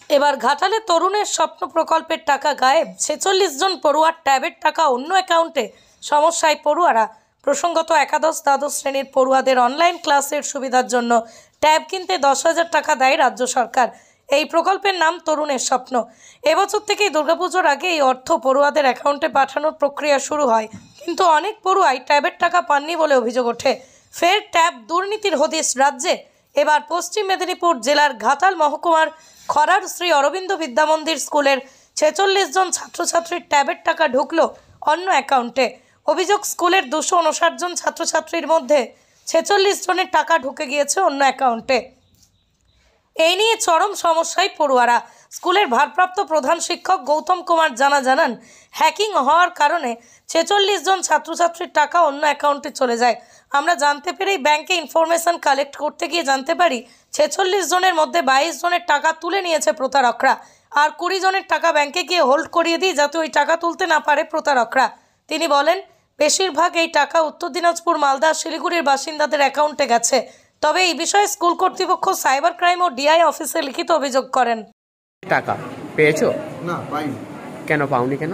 এবার ঘাটালে তরুণের স্বপ্ন প্রকল্পের টাকা গায়েব, 46 জন পড়ুয়ার ট্যাবের টাকা অন্য অ্যাকাউন্টে। সমস্যায় পড়ুয়ারা। প্রসঙ্গত একাদশ দ্বাদশ শ্রেণীর পড়ুয়াদের অনলাইন ক্লাসের সুবিধার জন্য ট্যাব কিনতে 10,000 টাকা দেয় রাজ্য সরকার। এই প্রকল্পের নাম তরুণের স্বপ্ন। এবছর থেকেই দুর্গাপুজোর আগে এই অর্থ পড়ুয়াদের অ্যাকাউন্টে পাঠানোর প্রক্রিয়া শুরু হয়, কিন্তু অনেক পড়ুয়াই ট্যাবের টাকা পাননি বলে অভিযোগ ওঠে। ফের ট্যাব দুর্নীতির হদিশ রাজ্যে। এবার পশ্চিম মেদিনীপুর জেলার ঘাটাল মহকুমার খরার শ্রী অরবিন্দ বিদ্যামন্দির স্কুলের 46 জন ছাত্রছাত্রীর ট্যাবের টাকা ঢুকলো অন্য অ্যাকাউন্টে। অভিযোগ, স্কুলের 259 জন ছাত্রছাত্রীর মধ্যে 46 জনের টাকা ঢুকে গিয়েছে অন্য অ্যাকাউন্টে। এই নিয়ে চরম সমস্যায় পড়ুয়ারা। স্কুলের ভারপ্রাপ্ত প্রধান শিক্ষক গৌতম কুমার জানান, হ্যাকিং হওয়ার কারণে 46 জন ছাত্রছাত্রীর টাকা অন্য অ্যাকাউন্টে চলে যায়। আমরা জানতে পেরেই ব্যাংকে ইনফরমেশন কালেক্ট করতে গিয়ে জানতে পারি 46 জনের মধ্যে 22 জনের টাকা তুলে নিয়েছে প্রতারকরা, আর 20 জনের টাকা ব্যাংকে গিয়ে হোল্ড করিয়ে দিই যাতে ওই টাকা তুলতে না পারে প্রতারকরা। তিনি বলেন, বেশিরভাগ এই টাকা উত্তর দিনাজপুর, মালদা, শিলিগুড়ির বাসিন্দাদের অ্যাকাউন্টে গেছে। তবে এই বিষয়ে স্কুল কর্তৃপক্ষ সাইবার ক্রাইম ও ডিআই অফিসে লিখিত অভিযোগ করেন। টাকা পেয়েছো? না, পাইনি। কেন পাওনি? কেন?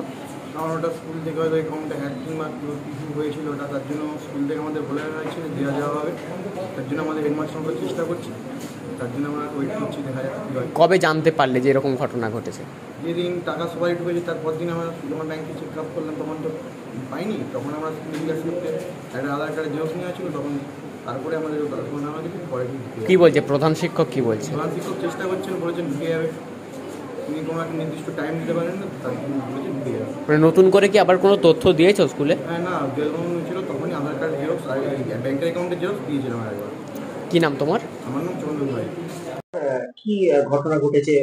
কারণ ওটা স্কুল থেকে হয়তো অ্যাকাউন্টে হ্যাকিং বা কিছু হয়েছিল, ওটা তার জন্য স্কুল থেকে আমাদের বলে হয়েছিল দেওয়া যাওয়া হবে। তার জন্য আমাদের হেডমাস্টার আমরা চেষ্টা করছি, তার জন্য আমরা ওয়েট করছি, দেখা যাক কী হয়। কবে জানতে পারলে যে এরকম ঘটনা ঘটেছে? যেদিন টাকা সবাই ঢুকেছে তারপর দিন আমরা যখন ব্যাংকে চেক আপ করলাম তখন তো পাইনি। তখন আমরা স্কুলে জিজ্ঞাসা করতে একটা আধার কার্ডের জেরক্স নেওয়া ছিল, তখন তারপরে আমাদের নামা দিকে পরে কি বলছে প্রধান শিক্ষক? কি বলছে? প্রধান শিক্ষক চেষ্টা করছেন, বলেছেন ঢুকে যাবে। তিনি কোনো একটা নির্দিষ্ট টাইম দিতে পারেন না, তার জন্য বলেছেন ঢুকে যাবে। মানে নতুন করে কি আবার কোনো তথ্য দিয়েছো স্কুলে? হ্যাঁ, না, যখন ছিল তখনই আধার কার্ড জেরক্স আর ব্যাংকের অ্যাকাউন্টে জেরক্স দিয়েছিলাম একবার। কি নাম তোমার? আমার নাম চন্দন ভাই। কি ঘটনা ঘটেছে?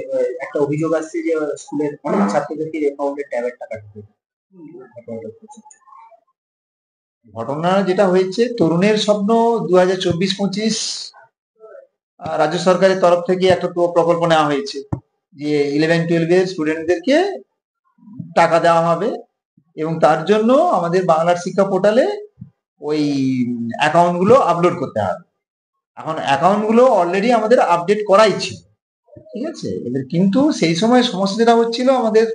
একটা অভিযোগ আসছে যে স্কুলের অনেক ছাত্রছাত্রীর অ্যাকাউন্টে ট্যাবের টাকা ঢুকেছে। ঘটনা যেটা হয়েছে, তরুণের স্বপ্ন 2024-25 রাজ্য সরকারের তরফ থেকে একটা প্রকল্প নেওয়া হয়েছে যে 11-12 স্টুডেন্টদেরকে টাকা দেওয়া হবে, এবং তার জন্য আমাদের বাংলার শিক্ষা পোর্টালে ওই অ্যাকাউন্টগুলো আপলোড করতে হবে। এখন অ্যাকাউন্টগুলো অলরেডি আমাদের আপডেট করাই ছিল, ঠিক আছে। এবার কিন্তু সেই সময় সমস্যা যেটা হচ্ছিল, আমাদের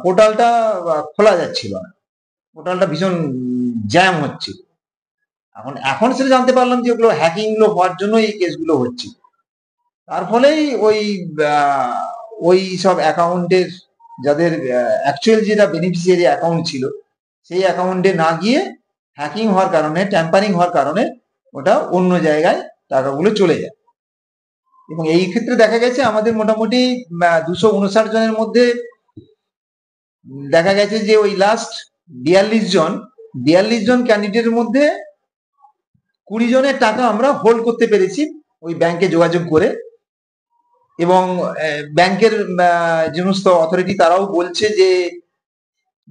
পোর্টালটা খোলা যাচ্ছিল না, পোর্টালটা ভীষণ জ্যাম হচ্ছিল। এখন সেটা জানতে পারলাম যে ওগুলো হ্যাকিং গুলো হওয়ার জন্য এই কেসগুলো হচ্ছে। তার ফলেই ওই সব অ্যাকাউন্টের যাদের অ্যাকচুয়াল যেটা বেনিফিশিয়ারি অ্যাকাউন্ট ছিল, সেই অ্যাকাউন্টে না গিয়ে হ্যাকিং হওয়ার কারণে, ট্যাম্পারিং হওয়ার কারণে ওটা অন্য জায়গায় টাকাগুলো চলে যায়। এবং এই ক্ষেত্রে দেখা গেছে আমাদের মোটামুটি 259 জনের মধ্যে দেখা গেছে যে ওই লাস্ট 42 জন ক্যান্ডিডেটের মধ্যে 20 জনের টাকা আমরা হোল্ড করতে পেরেছি ওই ব্যাংকে যোগাযোগ করে। এবং ব্যাংকের যে সমস্ত অথরিটি তারাও বলছে যে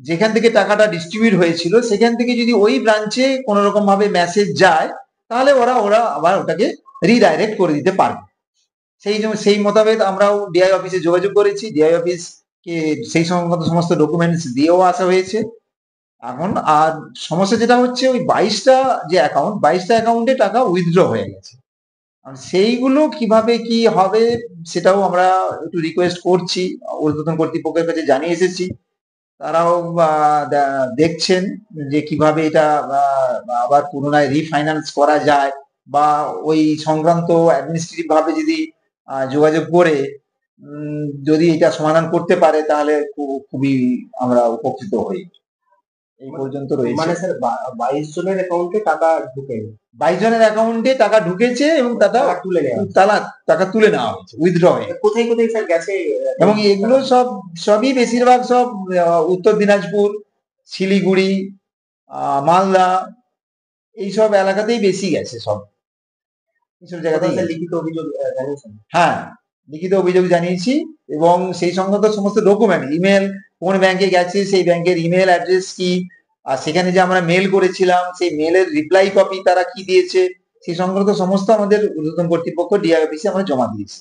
যেখান থেকে টাকাটা ডিস্ট্রিবিউট হয়েছিল সেখান থেকে যদি ওই ব্রাঞ্চে কোনো রকম ভাবে মেসেজ যায়, তাহলে ওরা আবার ওটাকে রিডাইরেক্ট করে দিতে পারবে। সেই মোতাবেক আমরাও ডিআই অফিসে যোগাযোগ করেছি, ডিআই অফিসকে সেই সংক্রান্ত সমস্ত ডকুমেন্টস দিয়েও আসা হয়েছে। এখন আর সমস্যা যেটা হচ্ছে, ওই 22টা অ্যাকাউন্টে টাকা উইথড্র হয়ে গেছে। আর সেইগুলো কিভাবে কি হবে সেটাও আমরা একটু রিকোয়েস্ট করছি, ঊর্ধ্বতন কর্তৃপক্ষের কাছে জানিয়ে এসেছি। তারাও দেখছেন যে কিভাবে এটা আবার পুনরায় রিফাইন্যান্স করা যায়, বা ওই সংক্রান্ত অ্যাডমিনিস্ট্রেটিভ ভাবে যদি যোগাযোগ করে যদি এটা সমাধান করতে পারে, তাহলে খুবই আমরা উপকৃত হই। এই পর্যন্ত রয়েছে। মানে স্যার 22 জনের অ্যাকাউন্টে টাকা ঢুকে, 22 জনের অ্যাকাউন্টে টাকা ঢুকেছে এবং টাকা তুলে নেওয়া হয়েছে, উইথড্র হয়ে। কোথায় কোথায় স্যার গেছে? এবং এগুলো সবই বেশিরভাগ সব উত্তর দিনাজপুর, শিলিগুড়ি, মালদা, এইসব এলাকাতেই বেশি গেছে। এইসব জায়গাতেই লিখিত অভিযোগ জানিয়েছেন? হ্যাঁ, লিখিত অভিযোগ জানিয়েছি, এবং সেই সংক্রান্ত সমস্ত ডকুমেন্ট, ইমেল, কোন ব্যাংকে গেছে, সেই ব্যাংকের ইমেল অ্যাড্রেস কি, আর সেখানে যে আমরা মেল করেছিলাম সেই মেলের রিপ্লাই কপি তারা কি দিয়েছে, সেই সংক্রান্ত সমস্ত আমাদের ঊর্ধ্বতন কর্তৃপক্ষ ডিআই অফিসে আমরা জমা দিয়েছি।